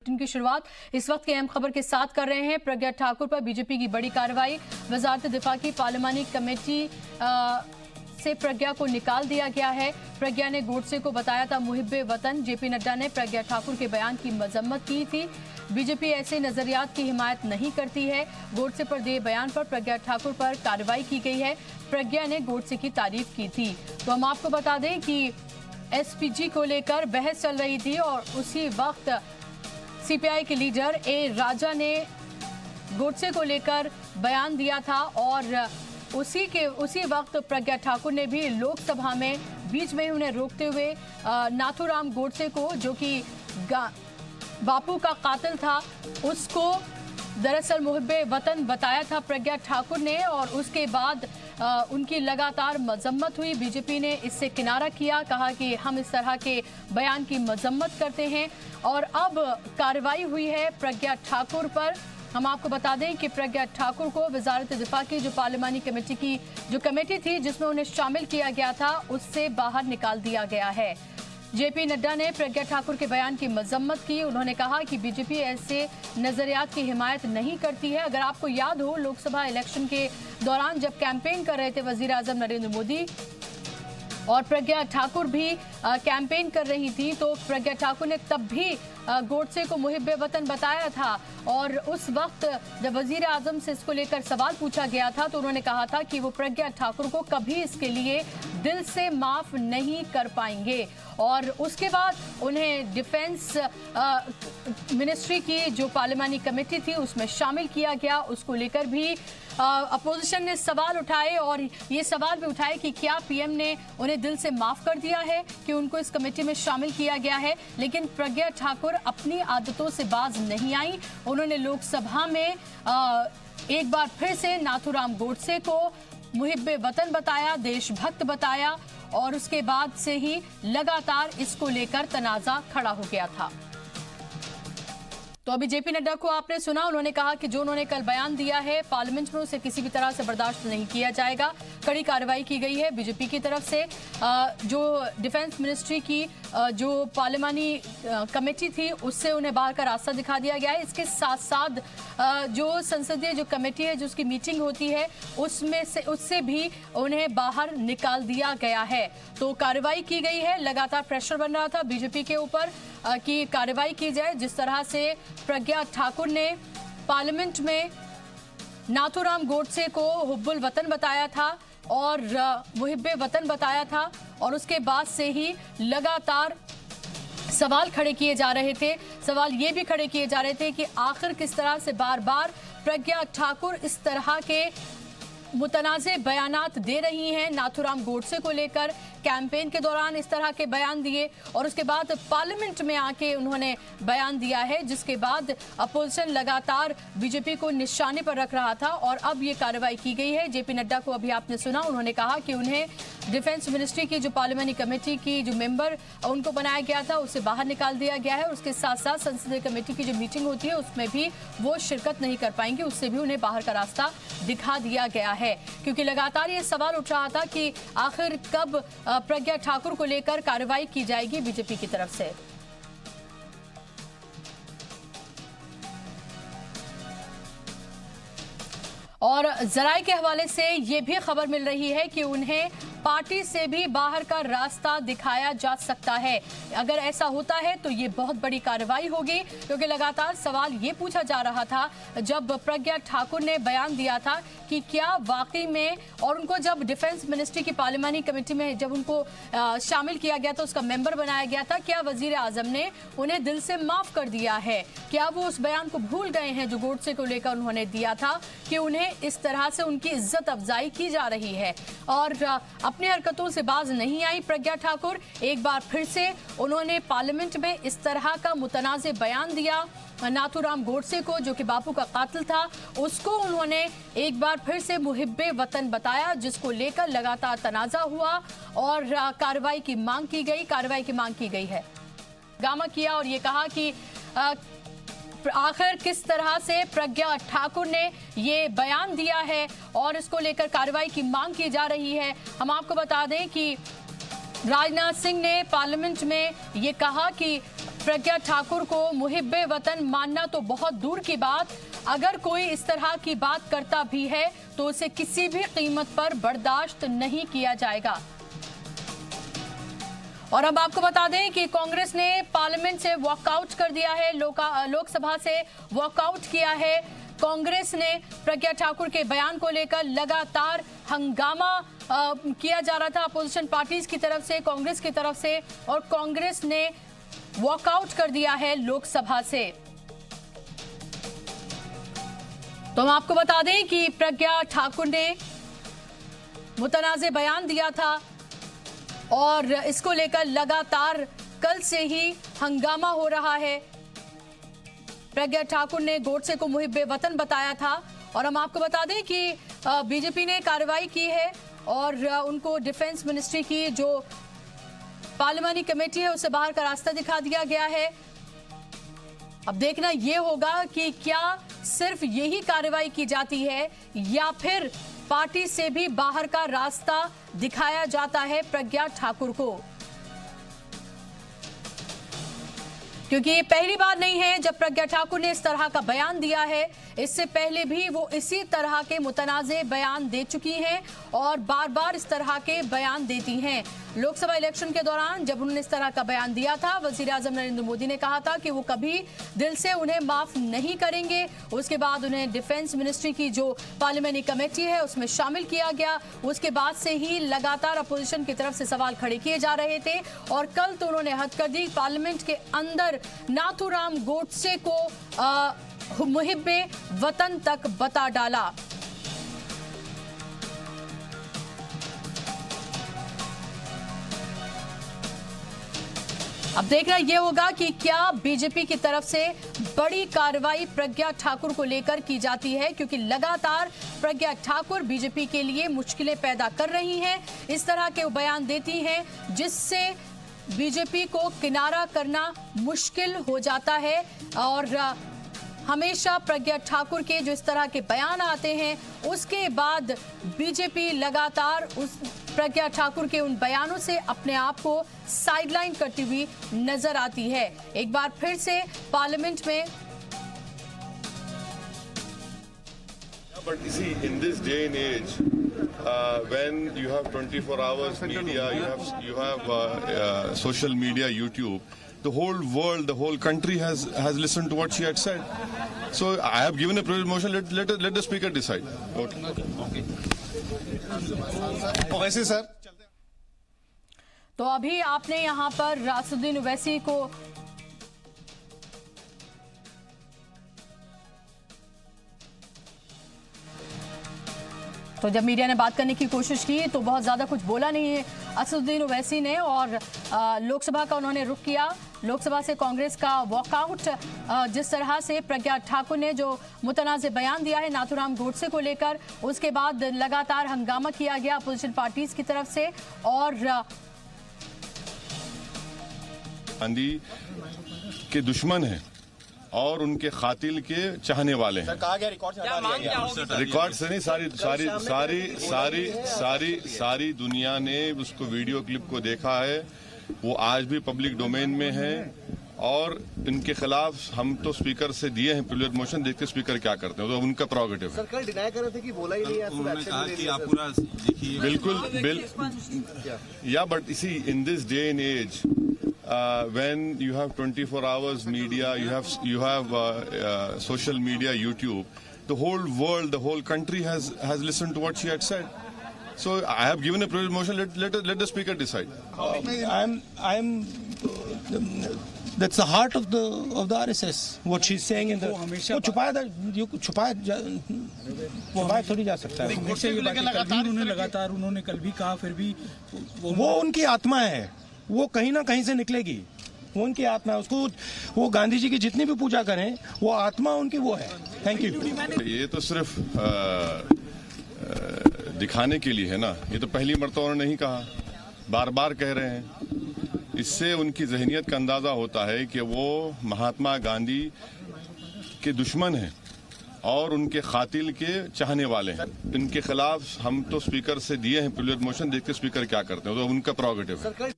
Bulletin की शुरुआत इस वक्त की अहम खबर के साथ कर रहे हैं। प्रज्ञा ठाकुर पर बीजेपी की बड़ी कार्रवाई। वजारत दिफा की पार्लिमानी कमेटी से प्रज्ञा को निकाल दिया गया है। प्रज्ञा ने गोडसे को बताया था मुहिब्बे वतन। जेपी नड्डा ने प्रज्ञा ठाकुर के बयान की मजम्मत की थी। बीजेपी ऐसे नजरियात की हिमायत नहीं करती है। गोडसे पर दिए बयान पर प्रज्ञा ठाकुर पर कार्रवाई की गई है। प्रज्ञा ने गोडसे की तारीफ की थी। तो हम आपको बता दें कि एसपीजी को लेकर बहस चल रही थी और उसी वक्त सीपीआई के लीडर ए राजा ने गोडसे को लेकर बयान दिया था और उसी वक्त प्रज्ञा ठाकुर ने भी लोकसभा में बीच में उन्हें रोकते हुए नाथूराम गोडसे को, जो कि बापू का कातिल था, उसको दरअसल मुहिब्बे वतन बताया था प्रज्ञा ठाकुर ने। और उसके बाद उनकी लगातार मजम्मत हुई। बीजेपी ने इससे किनारा किया, कहा कि हम इस तरह के बयान की मजम्मत करते हैं। और अब कार्रवाई हुई है प्रज्ञा ठाकुर पर। हम आपको बता दें कि प्रज्ञा ठाकुर को वजारत दिफा की जो पार्लिमानी कमेटी की जो कमेटी थी जिसमें उन्हें शामिल किया गया था, उससे बाहर निकाल दिया गया है। जेपी नड्डा ने प्रज्ञा ठाकुर के बयान की मजम्मत की। उन्होंने कहा कि बीजेपी ऐसे नजरियात की हिमायत नहीं करती है। अगर आपको याद हो, लोकसभा इलेक्शन के दौरान जब कैंपेन कर रहे थे वजीर आजम नरेंद्र मोदी और प्रज्ञा ठाकुर भी कैंपेन कर रही थी, तो प्रज्ञा ठाकुर ने तब भी गोडसे को मुहिब्बे वतन बताया था। और उस वक्त जब वजीर आजम से इसको लेकर सवाल पूछा गया था तो उन्होंने कहा था कि वो प्रज्ञा ठाकुर को कभी इसके लिए दिल से माफ नहीं कर पाएंगे। और उसके बाद उन्हें डिफेंस मिनिस्ट्री की जो पार्लिमानी कमेटी थी उसमें शामिल किया गया। उसको लेकर भी अपोजिशन ने सवाल उठाए और ये सवाल भी उठाए कि क्या पीएम ने उन्हें दिल से माफ कर दिया है कि उनको इस कमेटी में शामिल किया गया है। लेकिन प्रज्ञा ठाकुर अपनी आदतों से बाज नहीं आई। उन्होंने लोकसभा में एक बार फिर से नाथूराम गोडसे को मुहिब्बे वतन बताया, देशभक्त बताया और उसके बाद से ही लगातार इसको लेकर तनाजा खड़ा हो गया था। तो अभी जेपी नड्डा को आपने सुना, उन्होंने कहा कि जो उन्होंने कल बयान दिया है पार्लियामेंट में उसे किसी भी तरह से बर्दाश्त नहीं किया जाएगा। कड़ी कार्रवाई की गई है बीजेपी की तरफ से। जो डिफेंस मिनिस्ट्री की जो पार्लिमानी कमेटी थी उससे उन्हें बाहर का रास्ता दिखा दिया गया है। इसके साथ साथ जो संसदीय जो कमेटी है जिसकी मीटिंग होती है उससे भी उन्हें बाहर निकाल दिया गया है। तो कार्रवाई की गई है। लगातार प्रेशर बन रहा था बीजेपी के ऊपर कि कार्रवाई की जाए। जिस तरह से प्रज्ञा ठाकुर ने पार्लियामेंट में नाथूराम गोडसे को हुब्बुल वतन बताया था और मुहिब्बे वतन बताया था और उसके बाद से ही लगातार सवाल खड़े किए जा रहे थे। सवाल ये भी खड़े किए जा रहे थे कि आखिर किस तरह से बार बार प्रज्ञा ठाकुर इस तरह के मुतनाज़े बयानात दे रही हैं। नाथूराम गोडसे को लेकर कैंपेन के दौरान इस तरह के बयान दिए और उसके बाद पार्लियामेंट में आके उन्होंने बयान दिया है, जिसके बाद अपोजिशन लगातार बीजेपी को निशाने पर रख रहा था और अब ये कार्रवाई की गई है। जेपी नड्डा को अभी आपने सुना, उन्होंने कहा कि उन्हें डिफेंस मिनिस्ट्री की जो पार्लियामानी कमेटी की जो मेंबर उनको बनाया गया था उससे बाहर निकाल दिया गया है। उसके साथ साथ संसदीय कमेटी की जो मीटिंग होती है उसमें भी वो शिरकत नहीं कर पाएंगे, उससे भी उन्हें बाहर का रास्ता दिखा दिया गया है। क्योंकि लगातार ये सवाल उठ रहा था कि आखिर कब प्रज्ञा ठाकुर को लेकर कार्रवाई की जाएगी बीजेपी की तरफ से। और जराये के हवाले से ये भी खबर मिल रही है कि उन्हें पार्टी से भी बाहर का रास्ता दिखाया जा सकता है। अगर ऐसा होता है तो ये बहुत बड़ी कार्रवाई होगी, क्योंकि लगातार सवाल ये पूछा जा रहा था जब प्रज्ञा ठाकुर ने बयान दिया था कि क्या वाकई में, और उनको जब डिफेंस मिनिस्ट्री की पार्लियामानी कमेटी में जब उनको शामिल किया गया था, उसका मेंबर बनाया गया था, क्या वजीर आजम ने उन्हें दिल से माफ कर दिया है? क्या वो उस बयान को भूल गए हैं जो गोडसे को लेकर उन्होंने दिया था कि उन्हें इस तरह से उनकी इज्जत अफजाई की जा रही है? और अपनी हरकतों से बाज नहीं आई प्रज्ञा ठाकुर। एक बार फिर से उन्होंने पार्लियामेंट में इस तरह का मुतनाज़े बयान दिया। नाथूराम गोडसे को, जो कि बापू का कातिल था, उसको उन्होंने एक बार फिर से मुहिब्बे वतन बताया, जिसको लेकर लगातार तनाज़ा हुआ और कार्रवाई की मांग की गई है। गामा किया और ये कहा कि आखिर किस तरह से प्रज्ञा ठाकुर ने ये बयान दिया है और इसको लेकर कार्रवाई की मांग की जा रही है। हम आपको बता दें कि राजनाथ सिंह ने पार्लियामेंट में ये कहा कि प्रज्ञा ठाकुर को मुहिब्बे वतन मानना तो बहुत दूर की बात, अगर कोई इस तरह की बात करता भी है तो उसे किसी भी कीमत पर बर्दाश्त नहीं किया जाएगा। और अब आपको बता दें कि कांग्रेस ने पार्लियामेंट से वॉकआउट कर दिया है, लोकसभा से वॉकआउट किया है। कांग्रेस ने प्रज्ञा ठाकुर के बयान को लेकर लगातार हंगामा किया जा रहा था अपोजिशन पार्टीज की तरफ से, कांग्रेस की तरफ से, और कांग्रेस ने वॉकआउट कर दिया है लोकसभा से। तो हम आपको बता दें कि प्रज्ञा ठाकुर ने मुतनाज़े बयान दिया था और इसको लेकर लगातार कल से ही हंगामा हो रहा है। प्रज्ञा ठाकुर ने गोडसे को मुहिब्बे वतन बताया था और हम आपको बता दें कि बीजेपी ने कार्रवाई की है और उनको डिफेंस मिनिस्ट्री की जो पार्लियामानी कमेटी है उससे बाहर का रास्ता दिखा दिया गया है। अब देखना यह होगा कि क्या सिर्फ यही कार्रवाई की जाती है या फिर पार्टी से भी बाहर का रास्ता दिखाया जाता है प्रज्ञा ठाकुर को, क्योंकि ये पहली बार नहीं है जब प्रज्ञा ठाकुर ने इस तरह का बयान दिया है। इससे पहले भी वो इसी तरह के मुतनाज़े बयान दे चुकी हैं और बार बार इस तरह के बयान देती हैं। लोकसभा इलेक्शन के दौरान जब उन्होंने इस तरह का बयान दिया था, वजीर आजम नरेंद्र मोदी ने कहा था कि वो कभी दिल से उन्हें माफ नहीं करेंगे। उसके बाद उन्हें डिफेंस मिनिस्ट्री की जो पार्लियामेंट्री कमेटी है उसमें शामिल किया गया। उसके बाद से ही लगातार अपोजिशन की तरफ से सवाल खड़े किए जा रहे थे और कल तो उन्होंने हद कर दी, पार्लियामेंट के अंदर नाथूराम गोडसे को मुहिब्बे वतन तक बता डाला। अब देखना यह होगा कि क्या बीजेपी की तरफ से बड़ी कार्रवाई प्रज्ञा ठाकुर को लेकर की जाती है, क्योंकि लगातार प्रज्ञा ठाकुर बीजेपी के लिए मुश्किलें पैदा कर रही हैं। इस तरह के बयान देती हैं जिससे बीजेपी को किनारा करना मुश्किल हो जाता है और हमेशा प्रज्ञा ठाकुर के जो इस तरह के बयान आते हैं उसके बाद बीजेपी लगातार उस प्रज्ञा ठाकुर के उन बयानों से अपने आप को साइडलाइन करती हुई नजर आती है। एक बार फिर से पार्लियामेंट में But you see, in this day and age, when you have 24 hours media, you have social media, YouTube, the whole world, the whole country has listened to what she had said. So I have given a privilege motion. Let the speaker decide. Okay. वैसे sir, तो अभी आपने यहाँ पर रासुद्दीन ओवैसी को तो जब media ने बात करने की कोशिश की तो बहुत ज़्यादा कुछ बोला नहीं है असदुद्दीन ओवैसी ने और लोकसभा का उन्होंने रुख किया। लोकसभा से कांग्रेस का वॉकआउट, जिस तरह से प्रज्ञा ठाकुर ने जो मुतनाज़े बयान दिया है नाथूराम गोडसे को लेकर, उसके बाद लगातार हंगामा किया गया अपोजिशन पार्टीज की तरफ से और गांधी के दुश्मन हैं और उनके खातिल के चाहने वाले हैं। कहा गया रिकॉर्ड से नहीं, सारी दुनिया ने उसको वीडियो क्लिप को देखा है। वो आज भी पब्लिक डोमेन में है और इनके खिलाफ हम तो स्पीकर से दिए हैं प्रिविलेज मोशन, देखते स्पीकर क्या करते हैं, तो उनका प्रोगेटिव है। सर कल डिनाई कर रहे थे कि बोला ही नहीं है, उन्होंने कहा कि आप पूरा देखिए। बिल्कुल या बट इसी in this day and age when you have 24 hours media, you have social media, YouTube, the whole world, the whole country has listened to what she had said. So I have given a privilege motion. Let the speaker decide. I'm that's the heart of the RSS. What she's saying in the वो छुपाया थोड़ी जा सकता है। उन्होंने कल भी कहा, फिर भी वो उनकी आत्मा है, वो कहीं ना कहीं से निकलेगी। वो उनकी आत्मा है, उसको वो गांधी जी की जितनी भी पूजा करें वो आत्मा उनकी वो है। Thank you. ये तो सिर्फ दिखाने के लिए है ना, ये तो पहली मर्तबा उन्होंने नहीं कहा, बार बार कह रहे हैं। इससे उनकी जहनियत का अंदाजा होता है कि वो महात्मा गांधी के दुश्मन हैं और उनके खातिल के चाहने वाले हैं। इनके खिलाफ हम तो स्पीकर से दिए हैं प्रिविलेज मोशन, देखते स्पीकर क्या करते हैं, तो उनका प्रोगेटिव है।